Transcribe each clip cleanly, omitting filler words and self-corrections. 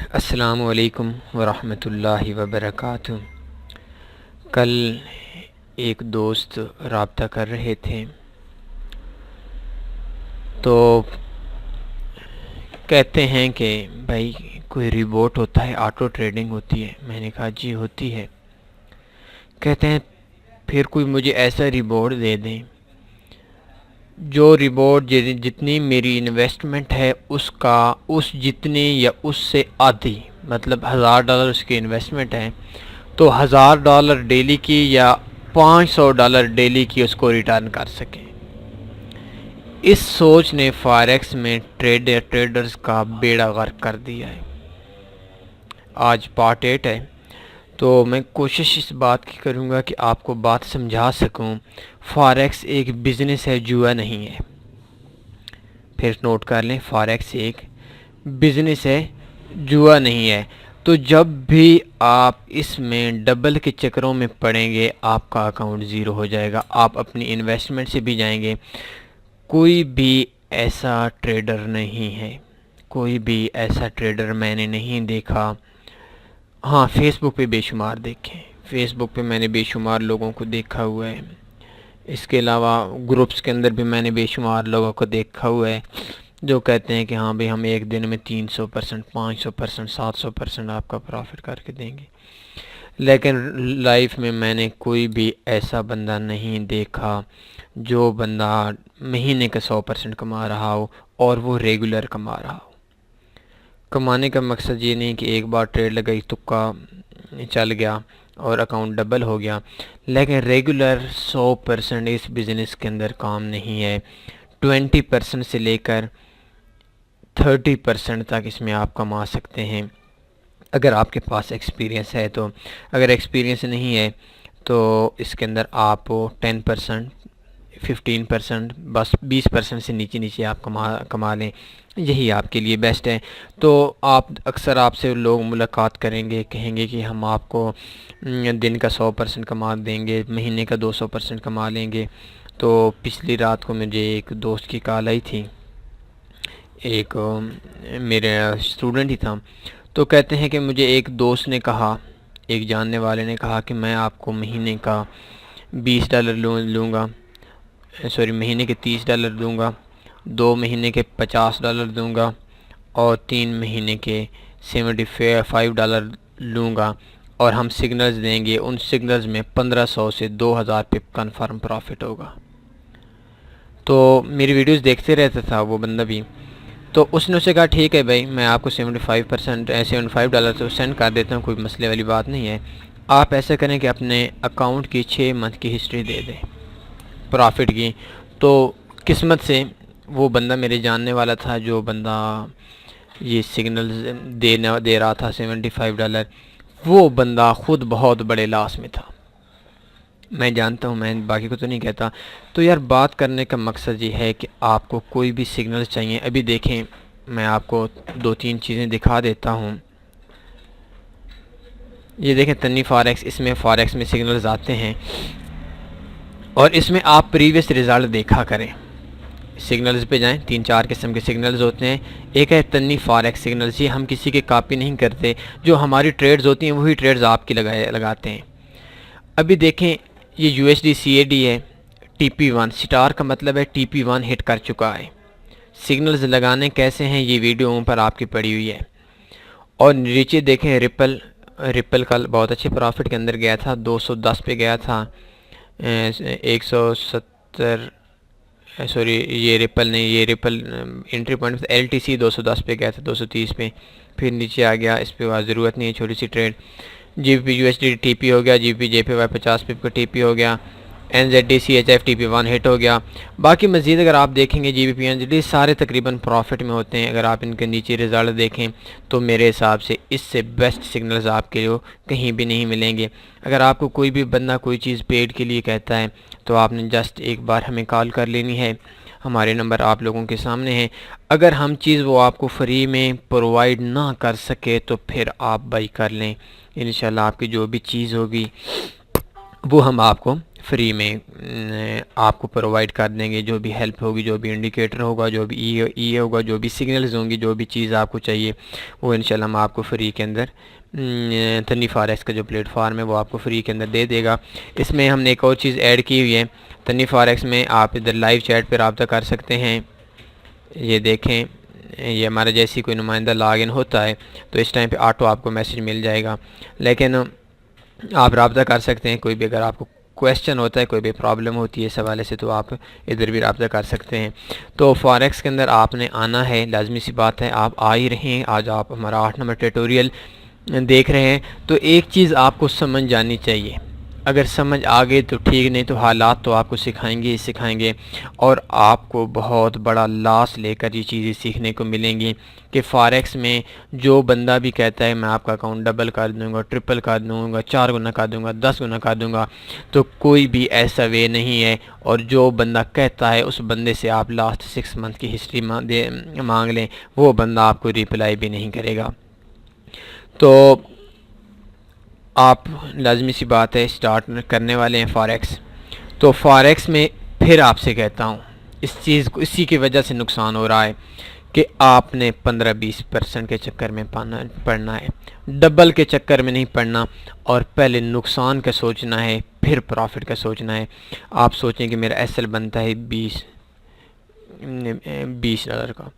अस्सलामु अलैकुम वरहमतुल्लाहि वबरकातुहू। कल एक दोस्त रब्ता कर रहे थे तो कहते हैं कि भाई कोई रिबोट होता है, ऑटो ट्रेडिंग होती है। मैंने कहा जी होती है। कहते हैं फिर कोई मुझे ऐसा रिबोट दे दें जो रिबोट जितनी मेरी इन्वेस्टमेंट है उसका उस जितनी या उससे आधी, मतलब $1000 उसकी इन्वेस्टमेंट है तो $1000 डेली की या $500 डेली की उसको रिटर्न कर सकें। इस सोच ने फॉरेक्स में ट्रेडर्स का बेड़ा गर्क कर दिया है। आज पार्ट 8 है तो मैं कोशिश इस बात की करूँगा कि आपको बात समझा सकूँ। फॉरेक्स एक बिज़नेस है, जुआ नहीं है। फिर नोट कर लें, फॉरेक्स एक बिज़नेस है, जुआ नहीं है। तो जब भी आप इसमें डबल के चक्करों में पड़ेंगे आपका अकाउंट ज़ीरो हो जाएगा, आप अपनी इन्वेस्टमेंट से भी जाएंगे। कोई भी ऐसा ट्रेडर नहीं है, कोई भी ऐसा ट्रेडर मैंने नहीं देखा। हाँ, फेसबुक पे बेशुमार देखे, फेसबुक पे मैंने बेशुमार लोगों को देखा हुआ है। इसके अलावा ग्रुप्स के अंदर भी मैंने बेशुमार लोगों को देखा हुआ है जो कहते हैं कि हाँ भाई हम एक दिन में 300%, 500%, 700% आपका प्रॉफिट करके देंगे। लेकिन लाइफ में मैंने कोई भी ऐसा बंदा नहीं देखा जो बंदा महीने का 100% कमा रहा हो और वो रेगुलर कमा रहा हो। कमाने का मकसद ये नहीं कि एक बार ट्रेड लगाई, तुक्का चल गया और अकाउंट डबल हो गया, लेकिन रेगुलर 100% इस बिज़नेस के अंदर काम नहीं है। 20% से लेकर 30% तक इसमें आप कमा सकते हैं अगर आपके पास एक्सपीरियंस है तो। अगर एक्सपीरियंस नहीं है तो इसके अंदर आप 10%, 15%, बस 20% से नीचे नीचे आप कमा लें, यही आपके लिए बेस्ट है। तो आप अक्सर आपसे लोग मुलाकात करेंगे, कहेंगे कि हम आपको दिन का 100% कमा देंगे, महीने का 200% कमा लेंगे। तो पिछली रात को मुझे एक दोस्त की कॉल आई थी, एक मेरे स्टूडेंट ही था। तो कहते हैं कि मुझे एक दोस्त ने कहा, एक जानने वाले ने कहा कि मैं आपको महीने का $20 लूँगा, सॉरी महीने के $30 दूंगा, 2 महीने के $50 दूंगा और 3 महीने के $75 लूँगा और हम सिग्नल्स देंगे। उन सिग्नल्स में 1500 से 2000 पे कन्फर्म प्रॉफिट होगा। तो मेरी वीडियोस देखते रहता था वो बंदा भी। तो उसने उसे कहा ठीक है भाई, मैं आपको 75% $75 तो सेंड कर देता हूँ, कोई मसले वाली बात नहीं है। आप ऐसा करें कि अपने अकाउंट की 6 मंथ की हिस्ट्री दे दें प्रॉफिट की। तो किस्मत से वो बंदा मेरे जानने वाला था, जो बंदा ये सिग्नल दे रहा था $75, वो बंदा ख़ुद बहुत बड़े लॉस में था। मैं जानता हूँ, मैं बाकी को तो नहीं कहता। तो यार बात करने का मकसद ये है कि आपको कोई भी सिग्नल चाहिए। अभी देखें, मैं आपको 2-3 चीज़ें दिखा देता हूँ। ये देखें तन्नी फॉरेक्स, इसमें फॉरेक्स में सिग्नल्स आते हैं और इसमें आप प्रीवियस रिज़ल्ट देखा करें। सिग्नल्स पे जाएं, 3-4 किस्म के सिग्नल्स होते हैं। एक है तन्नी फॉरेक्स सिग्नल्स, ये हम किसी की कॉपी नहीं करते, जो हमारी ट्रेड्स होती हैं वही ट्रेड्स आपकी लगाते हैं। अभी देखें ये USD CAD है, TP1 स्टार का मतलब है TP1 हिट कर चुका है। सिग्नल्स लगाने कैसे हैं ये वीडियो पर आपकी पड़ी हुई है। और नीचे देखें रिपल कल बहुत अच्छे प्रॉफिट के अंदर गया था, 210 पे गया था, 170, सॉरी ये रिपल नहीं, ये रिपल एंट्री पॉइंट LTC 210 पे गया था, 230 पे, फिर नीचे आ गया। इस पर ज़रूरत नहीं है, छोटी सी ट्रेड। GBP USD TP हो गया, GBP JPY 50 पिप का TP हो गया, NZD CHF TP1 हिट हो गया। बाकी मज़ीद अगर आप देखेंगे GBP NZD सारे तकरीबन प्रॉफिट में होते हैं। अगर आप इनके नीचे रिज़ल्ट देखें तो मेरे हिसाब से इससे बेस्ट सिग्नल्स आपके लिए कहीं भी नहीं मिलेंगे। अगर आपको कोई भी बंदा कोई चीज़ पेड के लिए कहता है तो आपने जस्ट एक बार हमें कॉल कर लेनी है, हमारे नंबर आप लोगों के सामने हैं। अगर हम चीज़ वो आपको फ्री में प्रोवाइड ना कर सके तो फिर आप बाई कर लें, इंशाल्लाह आपकी जो भी चीज़ होगी वो हम आपको फ्री में आपको प्रोवाइड कर देंगे। जो भी हेल्प होगी, जो भी इंडिकेटर होगा, जो भी ई होगा, जो भी सिग्नल्स होंगी, जो भी चीज़ आपको चाहिए वो इंशाल्लाह हम आपको फ्री के अंदर तनी फॉरेक्स का जो प्लेटफॉर्म है वो आपको फ्री के अंदर दे देगा। इसमें हमने एक और चीज़ ऐड की हुई है, तनी फॉरेक्स में आप इधर लाइव चैट पर रब्ता कर सकते हैं। ये देखें, ये हमारा जैसी कोई नुमाइंदा लॉगिन होता है तो इस टाइम पे ऑटो आपको मैसेज मिल जाएगा। लेकिन आप रब्ता कर सकते हैं, कोई भी अगर आपको क्वेश्चन होता है, कोई भी प्रॉब्लम होती है इस हवाले से, तो आप इधर भी रब्ता कर सकते हैं। तो फॉरेक्स के अंदर आपने आना है, लाजमी सी बात है, आप आ ही रहे हैं। आज आप हमारा 8 नंबर ट्यूटोरियल देख रहे हैं तो एक चीज़ आपको समझ जानी चाहिए। अगर समझ आ गई तो ठीक, नहीं तो हालात तो आपको सिखाएंगे ही सिखाएंगे और आपको बहुत बड़ा लॉस लेकर ये चीज़ें सीखने को मिलेंगी कि फॉरेक्स में जो बंदा भी कहता है मैं आपका अकाउंट डबल कर दूंगा, ट्रिपल कर दूंगा, 4 गुना कर दूंगा, 10 गुना कर दूंगा, तो कोई भी ऐसा वे नहीं है। और जो बंदा कहता है उस बंदे से आप लास्ट 6 मंथ की हिस्ट्री मांग लें, वो बंदा आपको रिप्लाई भी नहीं करेगा। तो आप लाजमी सी बात है स्टार्ट करने वाले हैं फॉरेक्स। तो फॉरेक्स में फिर आपसे कहता हूँ, इस चीज़ को इसी की वजह से नुकसान हो रहा है कि आपने 15-20% के चक्कर में पढ़ना है, डबल के चक्कर में नहीं पढ़ना। और पहले नुकसान का सोचना है, फिर प्रॉफिट का सोचना है। आप सोचें कि मेरा एसएल बनता है 20 डॉलर का,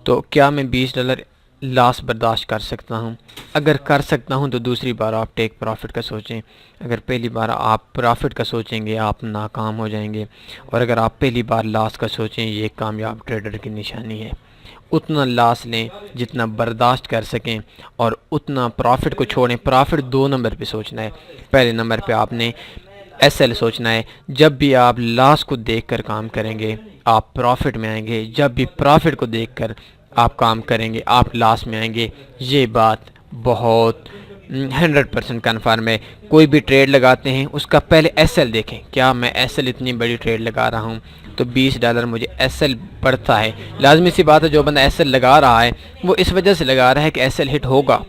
तो क्या मैं $20 लॉस बर्दाश्त कर सकता हूँ? अगर कर सकता हूँ तो दूसरी बार आप टेक प्रॉफिट का सोचें। अगर पहली बार आप प्रॉफिट का सोचेंगे आप नाकाम हो जाएंगे, और अगर आप पहली बार लॉस का सोचें, ये कामयाब ट्रेडर की निशानी है। उतना लॉस लें जितना बर्दाश्त कर सकें और उतना प्रॉफिट को छोड़ें। प्रॉफिट 2 नंबर पे सोचना है, पहले नंबर पे आपने एसएल सोचना है। जब भी आप लॉस को देखकर काम करेंगे आप प्रॉफिट में आएंगे, जब भी प्रॉफिट को देखकर आप काम करेंगे आप लॉस में आएंगे। ये बात बहुत 100% कन्फर्म है। कोई भी ट्रेड लगाते हैं उसका पहले एसएल देखें, क्या मैं एसएल इतनी बड़ी ट्रेड लगा रहा हूँ तो $20 मुझे एसएल पड़ता है। लाजमी सी बात है जो बंदा एसएल लगा रहा है वो इस वजह से लगा रहा है कि एसएल हिट होगा।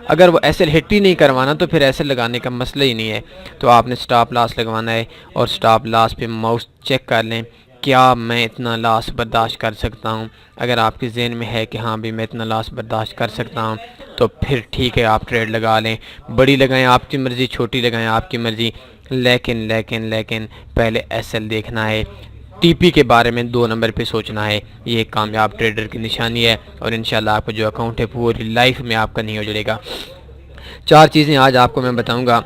अगर वो एसएल हिट ही नहीं करवाना तो फिर एसएल लगाने का मसला ही नहीं है। तो आपने स्टॉप लॉस लगवाना है और स्टॉप लॉस पे माउस चेक कर लें, क्या मैं इतना लॉस बर्दाश्त कर सकता हूँ। अगर आपके जहन में है कि हाँ भी मैं इतना लॉस बर्दाश्त कर सकता हूँ तो फिर ठीक है, आप ट्रेड लगा लें। बड़ी लगाएं आपकी मर्ज़ी, छोटी लगाएं आपकी मर्ज़ी, लेकिन लेकिन लेकिन पहले एसएल देखना है। टीपी के बारे में 2 नंबर पे सोचना है। ये एक कामयाब ट्रेडर की निशानी है और इंशाल्लाह आपका जो अकाउंट है पूरी लाइफ में आपका नहीं हो जाएगा। 4 चीज़ें आज आपको मैं बताऊंगा।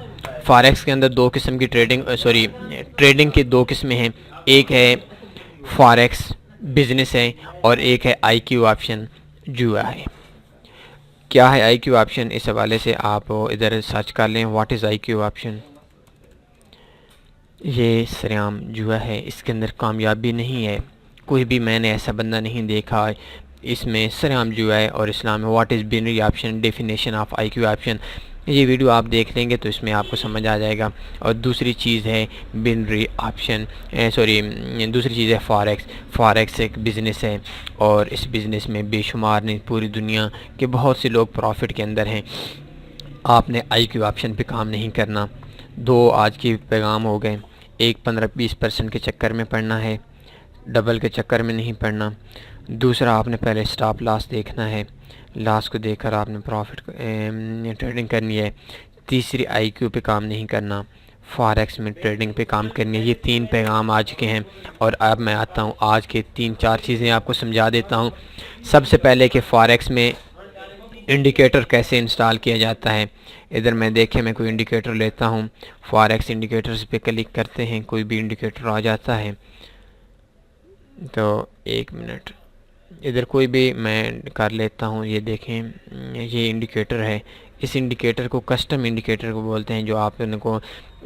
फॉरेक्स के अंदर 2 किस्म की ट्रेडिंग की 2 किस्में हैं। एक है फॉरेक्स बिजनेस है और एक है आईक्यू ऑप्शन जुआ है। क्या है आईक्यू ऑप्शन, इस हवाले से आप इधर सर्च कर लें, व्हाट इज़ आईक्यू ऑप्शन। ये सरेआम जुआ है, इसके अंदर कामयाबी नहीं है। कोई भी मैंने ऐसा बंदा नहीं देखा, इसमें सरेआम जुआ है और इस्लाम में what is binary option, definition of IQ option. ये वीडियो आप देख लेंगे तो इसमें आपको समझ आ जाएगा। और दूसरी चीज़ है बिनरी ऑप्शन, दूसरी चीज़ है फॉरेक्स। फॉरेक्स एक बिज़नेस है और इस बिज़नेस में बेशुमार नहीं पूरी दुनिया के बहुत से लोग प्रॉफिट के अंदर हैं। आपने आईक्यू ऑप्शन पे काम नहीं करना। 2 आज के पैगाम हो गए। एक 15-20% के चक्कर में पढ़ना है, डबल के चक्कर में नहीं पढ़ना। दूसरा आपने पहले स्टॉप लॉस देखना है, लॉस को देखकर आपने प्रॉफिट ट्रेडिंग करनी है। तीसरी आईक्यू पे काम नहीं करना, फॉरेक्स में ट्रेडिंग पे काम करनी है। ये 3 पैगाम आज के हैं और अब मैं आता हूँ आज के 3-4 चीज़ें आपको समझा देता हूँ। सबसे पहले कि फॉरेक्स में इंडिकेटर कैसे इंस्टॉल किया जाता है। इधर मैं देखें, मैं कोई इंडिकेटर लेता हूँ, फॉरेक्स इंडिकेटर्स पे क्लिक करते हैं, कोई भी इंडिकेटर आ जाता है। तो 1 मिनट, इधर कोई भी मैं कर लेता हूँ। ये देखें, ये इंडिकेटर है। इस इंडिकेटर को कस्टम इंडिकेटर को बोलते हैं, जो आपको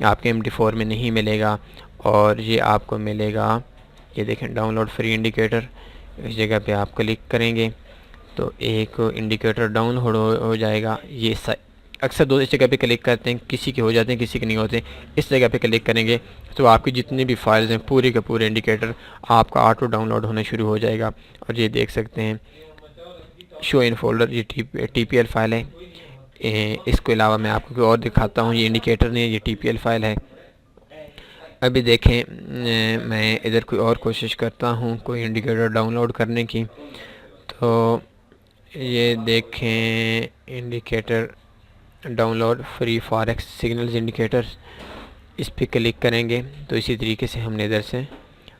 आपके MT4 में नहीं मिलेगा और ये आपको मिलेगा। ये देखें, डाउनलोड फ्री इंडिकेटर, इस जगह पे आप क्लिक करेंगे तो एक इंडिकेटर डाउनलोड हो जाएगा। ये अक्सर 2 इस जगह पे क्लिक करते हैं, किसी के हो जाते हैं किसी के नहीं होते। इस जगह पे क्लिक करेंगे तो आपकी जितनी भी फाइल्स हैं पूरे के पूरे इंडिकेटर आपका ऑटो डाउनलोड होना शुरू हो जाएगा। और ये देख सकते हैं शो इन फोल्डर, ये TPL फाइल है। इसके अलावा मैं आपको और दिखाता हूँ, ये इंडिकेटर नहीं है, ये TPL फाइल है। अभी देखें मैं इधर कोई और कोशिश करता हूँ कोई इंडिकेटर डाउनलोड करने की। तो ये देखें indicator download free forex signals indicator, इस पर क्लिक करेंगे तो इसी तरीके से हमने इधर से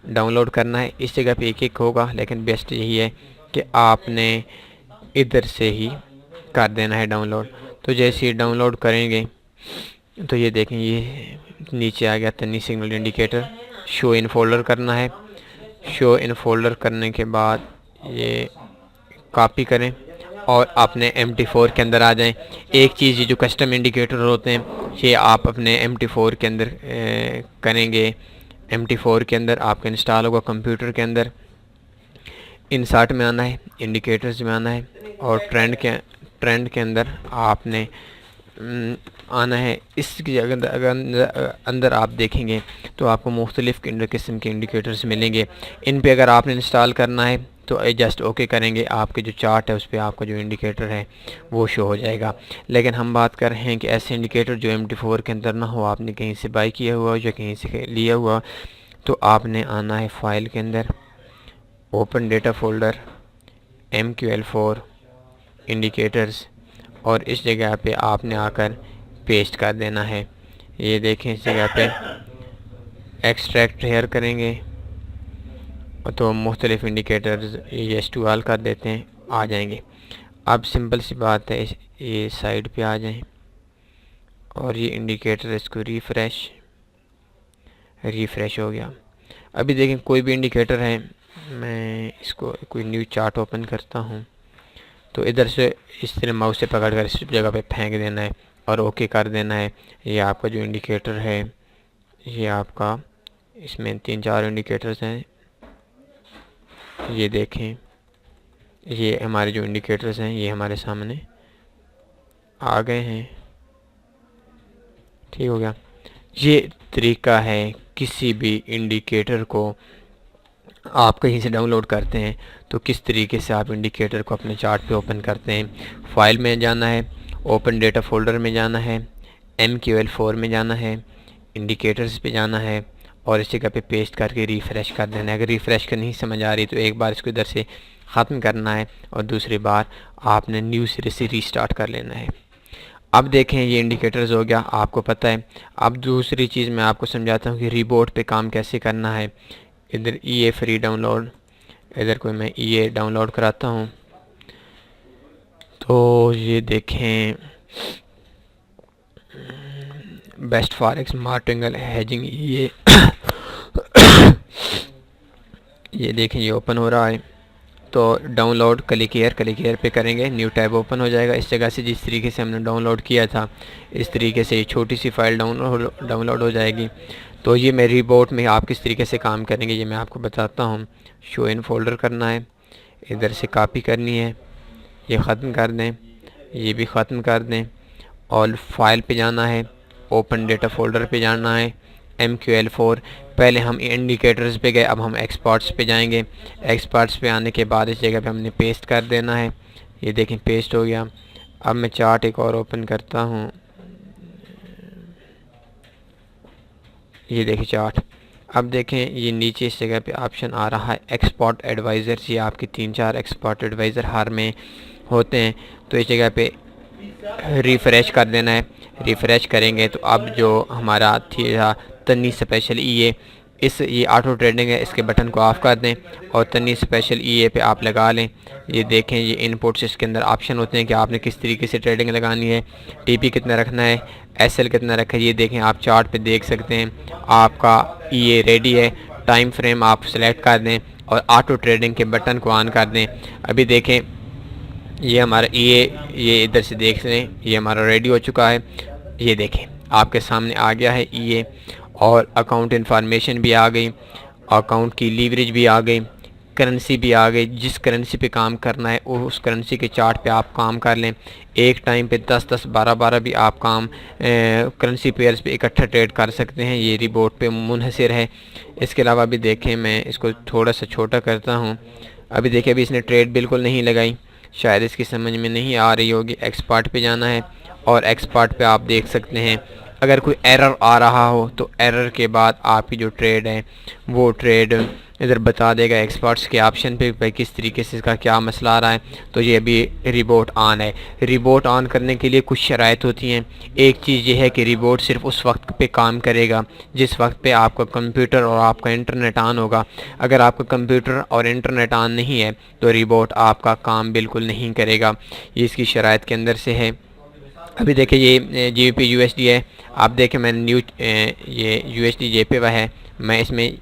डाउनलोड करना है। इस जगह पे एक एक होगा, लेकिन बेस्ट यही है कि आपने इधर से ही कर देना है डाउनलोड। तो जैसे ही डाउनलोड करेंगे तो ये देखें ये नीचे आ गया तन्नी signal indicator. Show in folder करना है। शो इन फोल्डर करने के बाद ये कॉपी करें और अपने MT4 के अंदर आ जाएं। एक चीज़ ये जो कस्टम इंडिकेटर होते हैं ये आप अपने MT4 के अंदर करेंगे। MT4 के अंदर आपका इंस्टॉल होगा कंप्यूटर के अंदर। इंसर्ट में आना है, इंडिकेटर्स में आना है और ट्रेंड के अंदर आपने आना है। इसकी अंदर आप देखेंगे तो आपको मुख्तलिफ़ किस्म के इंडिकेटर्स मिलेंगे। इन पे अगर आपने इंस्टॉल करना है तो जस्ट ओके करेंगे, आपके जो चार्ट है उस पर आपका जो इंडिकेटर है वो शो हो जाएगा। लेकिन हम बात कर रहे हैं कि ऐसे इंडिकेटर जो MT4 के अंदर ना हो, आपने कहीं से बाई किया हुआ या कहीं से लिया हुआ, तो आपने आना है फाइल के अंदर, open data folder, MQL4 indicators, और इस जगह पे आपने आकर पेस्ट कर देना है। ये देखें इस जगह पे एक्सट्रैक्ट हेयर करेंगे तो मुख्तलिफ़ इंडिकेटर्स येस टू ऑल कर देते हैं, आ जाएंगे। अब सिंपल सी बात है, ये साइड पे आ जाएं और ये इंडिकेटर इसको रिफ़्रेश हो गया। अभी देखें कोई भी इंडिकेटर है, मैं इसको कोई न्यू चार्ट ओपन करता हूँ तो इधर से इस तरह माउस से पकड़ कर इस जगह पे फेंक देना है और ओके कर देना है। ये आपका जो इंडिकेटर है, ये आपका, इसमें 3-4 इंडिकेटर्स हैं। ये देखें ये हमारे जो इंडिकेटर्स हैं ये हमारे सामने आ गए हैं। ठीक हो गया। ये तरीका है किसी भी इंडिकेटर को आप कहीं से डाउनलोड करते हैं तो किस तरीके से आप इंडिकेटर को अपने चार्ट पे ओपन करते हैं। फाइल में जाना है, ओपन डेटा फोल्डर में जाना है, MQL4 में जाना है, इंडिकेटर्स पे जाना है और इस जगह पे पेस्ट करके रिफ़्रेश कर देना है। अगर रिफ़्रेश कर नहीं समझ आ रही तो एक बार इसको इधर से ख़त्म करना है और दूसरी बार आपने न्यू सिरे से रीस्टार्ट कर लेना है। अब देखें ये इंडिकेटर्स हो गया, आपको पता है। अब दूसरी चीज़ मैं आपको समझाता हूँ कि रीबोट पे काम कैसे करना है। इधर EA फ्री डाउनलोड, इधर कोई मैं EA डाउनलोड कराता हूँ तो ये देखें best forex martingale hedging EA ये देखें ये ओपन हो रहा है। तो डाउनलोड क्लिक हियर पे करेंगे, न्यू टैब ओपन हो जाएगा। इस जगह से जिस तरीके से हमने डाउनलोड किया था इस तरीके से ये छोटी सी फाइल डाउनलोड हो जाएगी। तो ये मेरी रिपोर्ट में आप किस तरीके से काम करेंगे ये मैं आपको बताता हूँ। शो इन फोल्डर करना है, इधर से कॉपी करनी है, ये ख़त्म कर दें, ये भी ख़त्म कर दें और फाइल पे जाना है, ओपन डेटा फोल्डर पे जाना है, MQL4। पहले हम इंडिकेटर्स पे गए, अब हम एक्सपर्ट्स पे जाएंगे। एक्सपर्ट्स पे आने के बाद इस जगह पे हमने पेस्ट कर देना है। ये देखें पेस्ट हो गया। अब मैं चार्ट एक और ओपन करता हूँ, ये देखिए चार्ट। अब देखें ये नीचे इस जगह पे ऑप्शन आ रहा है एक्सपर्ट एडवाइज़र्स। ये आपके 3-4 एक्सपर्ट एडवाइज़र हर में होते हैं। तो इस जगह पे रिफ़्रेश कर देना है। रिफ़्रेश करेंगे तो अब जो हमारा था तन्नी स्पेशल EA, ये ऑटो ट्रेडिंग है, इसके बटन को ऑफ़ कर दें और तन्नी स्पेशल EA पे आप लगा लें। ये देखें ये इनपुट्स, इसके अंदर ऑप्शन होते हैं कि आपने किस तरीके से ट्रेडिंग लगानी है, TP कितना रखना है, SL कितना रखा है। ये देखें आप चार्ट पे देख सकते हैं आपका EA रेडी है। टाइम फ्रेम आप सेलेक्ट कर दें और ऑटो ट्रेडिंग के बटन को ऑन कर दें। अभी देखें ये हमारा EA, ये इधर से देख लें, ये हमारा रेडी हो चुका है। ये देखें आपके सामने आ गया है EA और अकाउंट इन्फॉर्मेशन भी आ गई, अकाउंट की लीवरेज भी आ गई, करेंसी भी आ गई। जिस करेंसी पे काम करना है उस करेंसी के चार्ट पे आप काम कर लें। एक टाइम पे 10-10, 12-12 भी आप काम करेंसी पेयर्स पे इकट्ठा ट्रेड कर सकते हैं। ये रिपोर्ट पे मुनहसर है। इसके अलावा भी देखें मैं इसको थोड़ा सा छोटा करता हूँ। अभी देखिए अभी इसने ट्रेड बिल्कुल नहीं लगाई, शायद इसकी समझ में नहीं आ रही होगी। एक्सपर्ट पे जाना है और एक्सपर्ट पे आप देख सकते हैं अगर कोई एरर आ रहा हो तो एरर के बाद आपकी जो ट्रेड है वो ट्रेड इधर बता देगा एक्सपर्ट्स के ऑप्शन पे भाई किस तरीके से इसका क्या मसला आ रहा है। तो ये अभी रिपोर्ट ऑन है। रिपोर्ट ऑन करने के लिए कुछ शराइत होती हैं। एक चीज़ ये है कि रिपोर्ट सिर्फ उस वक्त पे काम करेगा जिस वक्त पे आपका कंप्यूटर और आपका इंटरनेट ऑन होगा। अगर आपका कंप्यूटर और इंटरनेट ऑन नहीं है तो रिपोर्ट आपका काम बिल्कुल नहीं करेगा। ये इसकी शराइत के अंदर से है। अभी देखिए ये GBP USD है। आप देखें मैंने ये USD JPY है। मैं इसमें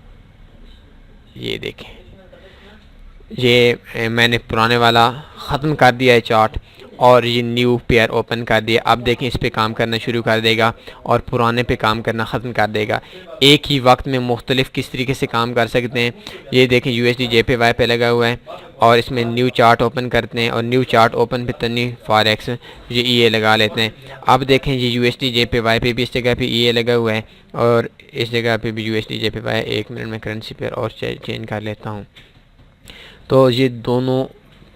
ये देखें ये मैंने पुराने वाला ख़त्म कर दिया है चार्ट और ये न्यू पेयर ओपन कर दिया। अब देखें इस पे काम करना शुरू कर देगा और पुराने पे काम करना ख़त्म कर देगा। एक ही वक्त में मुख्तलिफ किस तरीके से काम कर सकते हैं। ये देखें USD JPY पे लगा हुआ है और इसमें न्यू चार्ट ओपन करते हैं और न्यू चार्ट ओपन पे तनी फॉरेक्स ये EA लगा लेते हैं। अब देखें ये USD JPY पे भी इस जगह पे EA लगा हुआ है और इस जगह पे भी USD JPY। एक मिनट में करेंसी पेयर और चेंज कर लेता हूँ। तो ये दोनों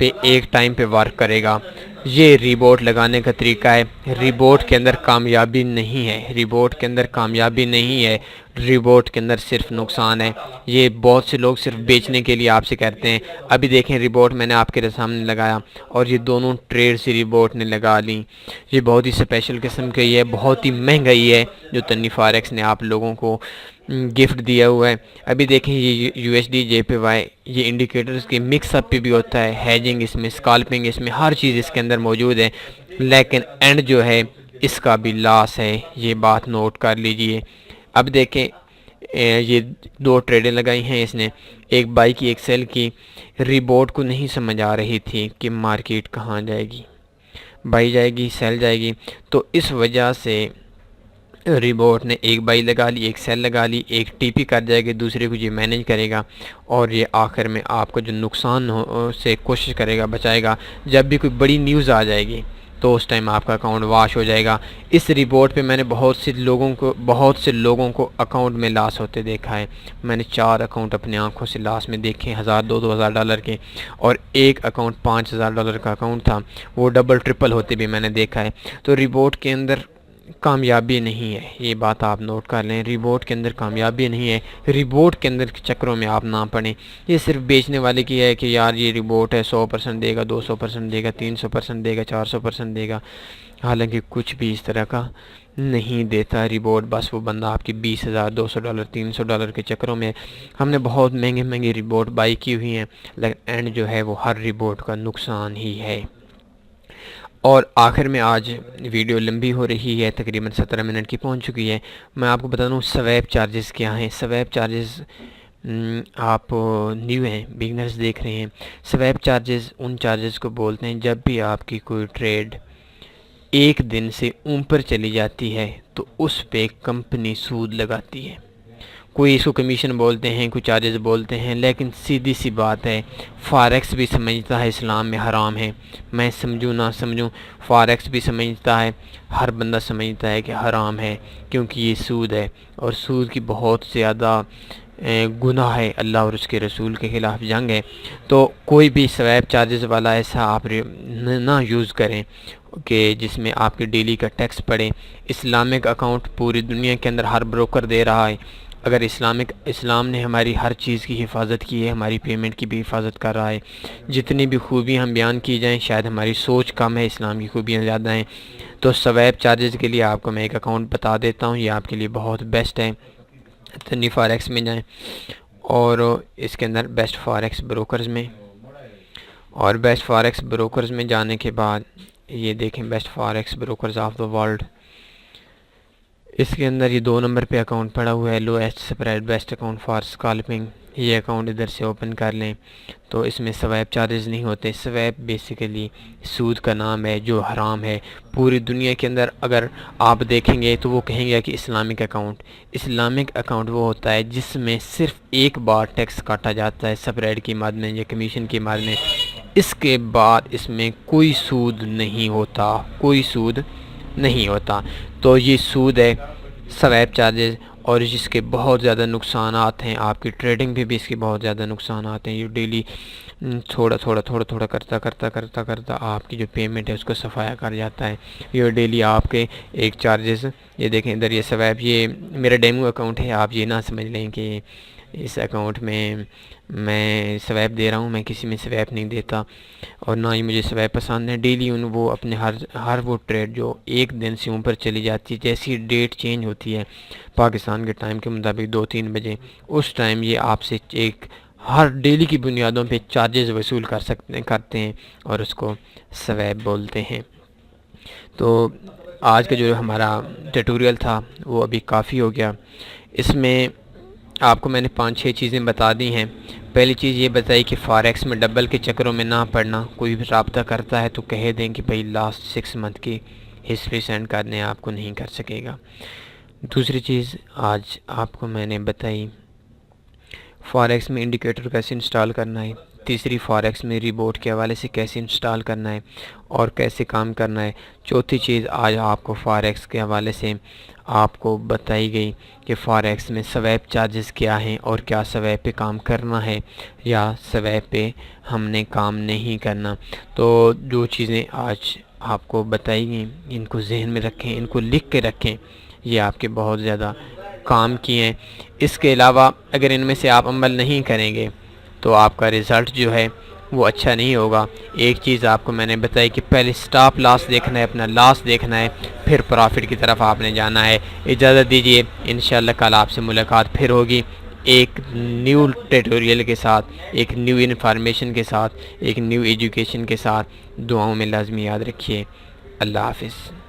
पे एक टाइम पे वर्क करेगा। ये रिपोर्ट लगाने का तरीका है। रिपोर्ट के अंदर कामयाबी नहीं है। रिपोर्ट के अंदर कामयाबी नहीं है। रिपोर्ट के अंदर सिर्फ नुकसान है। ये बहुत से लोग सिर्फ बेचने के लिए आपसे कहते हैं। अभी देखें रिपोर्ट मैंने आपके सामने लगाया और ये दोनों ट्रेड से रिपोर्ट ने लगा ली। ये बहुत ही स्पेशल किस्म की है, बहुत ही महंगाई है जो तन्नी फॉरेक्स ने आप लोगों को गिफ्ट दिया हुआ है। अभी देखें ये USD JPY ये इंडिकेटर्स के मिक्सअप पे भी होता है। हैजिंग इसमें, स्कैल्पिंग इसमें, हर चीज़ इसके अंदर मौजूद है। लेकिन एंड जो है इसका भी लॉस है, ये बात नोट कर लीजिए। अब देखें ये दो ट्रेडें लगाई हैं इसने, एक बाई की एक सेल की। रिपोर्ट को नहीं समझ आ रही थी कि मार्केट कहाँ जाएगी, बाई जाएगी सेल जाएगी। तो इस वजह से रिपोर्ट ने एक बाई लगा ली, एक सेल लगा ली, एक TP कर जाएगी, दूसरे को ये मैनेज करेगा और ये आखिर में आपको जो नुकसान हो से कोशिश करेगा बचाएगा। जब भी कोई बड़ी न्यूज़ आ जाएगी तो उस टाइम आपका अकाउंट वॉश हो जाएगा। इस रिपोर्ट पे मैंने बहुत से लोगों को अकाउंट में लॉस होते देखा है। मैंने 4 अकाउंट अपने आंखों से लॉस में देखे, $1000-2000 के, और एक अकाउंट $5000 का अकाउंट था, वो डबल ट्रिपल होते भी मैंने देखा है। तो रिपोर्ट के अंदर कामयाबी नहीं है, ये बात आप नोट कर लें। रिपोर्ट के अंदर कामयाबी नहीं है। रिपोर्ट के अंदर चक्करों में आप ना पड़ें। ये सिर्फ बेचने वाले की है कि यार ये रिपोर्ट है 100% देगा, 200% देगा, 300% देगा, 400% देगा। हालांकि कुछ भी इस तरह का नहीं देता रिपोर्ट। बस वो बंदा आपकी $20,000, $200, $300 के चक्करों में। हमने बहुत महंगे महंगे रिपोर्ट बाई की हुई हैं, लेकिन एंड जो है वो हर रिपोर्ट का नुकसान ही है। और आखिर में आज वीडियो लंबी हो रही है, तकरीबन 17 मिनट की पहुंच चुकी है। मैं आपको बता दूं स्वैप चार्जेस क्या हैं। स्वैप चार्जेस आप न्यू हैं, बिगनर्स देख रहे हैं। स्वैप चार्जेस उन चार्जेस को बोलते हैं जब भी आपकी कोई ट्रेड एक दिन से ऊपर चली जाती है तो उस पे कंपनी सूद लगाती है। कोई इसको कमीशन बोलते हैं, कोई चार्जेस बोलते हैं, लेकिन सीधी सी बात है, फॉरेक्स भी समझता है इस्लाम में हराम है। मैं समझूँ ना समझूँ, फॉरेक्स भी समझता है, हर बंदा समझता है कि हराम है, क्योंकि ये सूद है और सूद की बहुत ज़्यादा गुनाह है, अल्लाह और उसके रसूल के ख़िलाफ़ जंग है। तो कोई भी स्वैप चार्जेस वाला ऐसा आप ना यूज़ करें कि जिसमें आपके डेली का टैक्स पड़े। इस्लामिक अकाउंट पूरी दुनिया के अंदर हर ब्रोकर दे रहा है। अगर इस्लाम ने हमारी हर चीज़ की हिफाजत की है, हमारी पेमेंट की भी हिफाजत कर रहा है। जितनी भी खूबियाँ हम बयान की जाएँ, शायद हमारी सोच कम है, इस्लाम की खूबियाँ ज़्यादा हैं। तो स्वैप चार्जेस के लिए आपको मैं एक अकाउंट बता देता हूँ, ये आपके लिए बहुत बेस्ट है। तन्नी फॉरेक्स में जाएं और इसके अंदर बेस्ट फॉरेक्स ब्रोकर्स में, और बेस्ट फॉरेक्स ब्रोकर्स में जाने के बाद ये देखें best forex brokers of the world. इसके अंदर ये 2 नंबर पे अकाउंट पड़ा हुआ है, lowest spread best account for scalping. ये अकाउंट इधर से ओपन कर लें तो इसमें स्वैप चार्जेस नहीं होते। स्वैप बेसिकली सूद का नाम है जो हराम है पूरी दुनिया के अंदर। अगर आप देखेंगे तो वो कहेंगे कि इस्लामिक अकाउंट वो होता है जिसमें सिर्फ एक बार टैक्स काटा जाता है स्प्रेड की मद में या कमीशन की मद में। इसके बाद इसमें कोई सूद नहीं होता, कोई सूद नहीं होता। तो ये सूद है स्वैप चार्जेस। और जिसके बहुत ज़्यादा नुकसानात हैं, आपकी ट्रेडिंग पे भी इसके बहुत ज़्यादा नुकसानात हैं। ये डेली थोड़ा थोड़ा थोड़ा थोड़ा करता करता करता करता आपकी जो पेमेंट है उसको सफाया कर जाता है। ये डेली आपके एक चार्जेस, ये देखें इधर, ये स्वैप, ये मेरा डेमो अकाउंट है, आप ये ना समझ लें कि इस अकाउंट में मैं स्वैप दे रहा हूँ, मैं किसी में स्वैप नहीं देता और ना ही मुझे स्वैप पसंद है। डेली वो अपने हर वो ट्रेड जो एक दिन से ऊपर चली जाती है, जैसी डेट चेंज होती है पाकिस्तान के टाइम के मुताबिक 2-3 बजे, उस टाइम ये आपसे एक हर डेली की बुनियादों पे चार्जेस वसूल करते हैं और उसको स्वैप बोलते हैं। तो आज का जो हमारा ट्यूटोरियल था वो अभी काफ़ी हो गया। इसमें आपको मैंने 5-6 चीज़ें बता दी हैं। पहली चीज़ ये बताई कि फॉरेक्स में डबल के चक्करों में ना पड़ना। कोई भी रब्ता करता है तो कह दें कि भाई लास्ट 6 मंथ की हिस्ट्री सेंड करने आपको नहीं कर सकेगा। दूसरी चीज़ आज आपको मैंने बताई फॉरेक्स में इंडिकेटर कैसे इंस्टॉल करना है। तीसरी, फॉरेक्स में रिबोट के हवाले से कैसे इंस्टॉल करना है और कैसे काम करना है। चौथी चीज़ आज आपको फॉरेक्स के हवाले से आपको बताई गई कि फॉरेक्स में स्वैप चार्जेस क्या हैं और क्या स्वैप पे काम करना है या स्वैप पे हमने काम नहीं करना। तो जो चीज़ें आज आपको बताई गई इनको जहन में रखें, इनको लिख के रखें, ये आपके बहुत ज़्यादा काम किए हैं। इसके अलावा अगर इनमें से आप अमल नहीं करेंगे तो आपका रिज़ल्ट जो है वो अच्छा नहीं होगा। एक चीज़ आपको मैंने बताई कि पहले स्टॉप लॉस देखना है, अपना लॉस देखना है, फिर प्रॉफिट की तरफ आपने जाना है। इजाज़त दीजिए, इंशाल्लाह कल आपसे मुलाकात फिर होगी एक न्यू ट्यूटोरियल के साथ, एक न्यू इन्फॉर्मेशन के साथ, एक न्यू एजुकेशन के साथ। दुआओं में लाजमी याद रखिए। अल्लाह हाफ़िज़।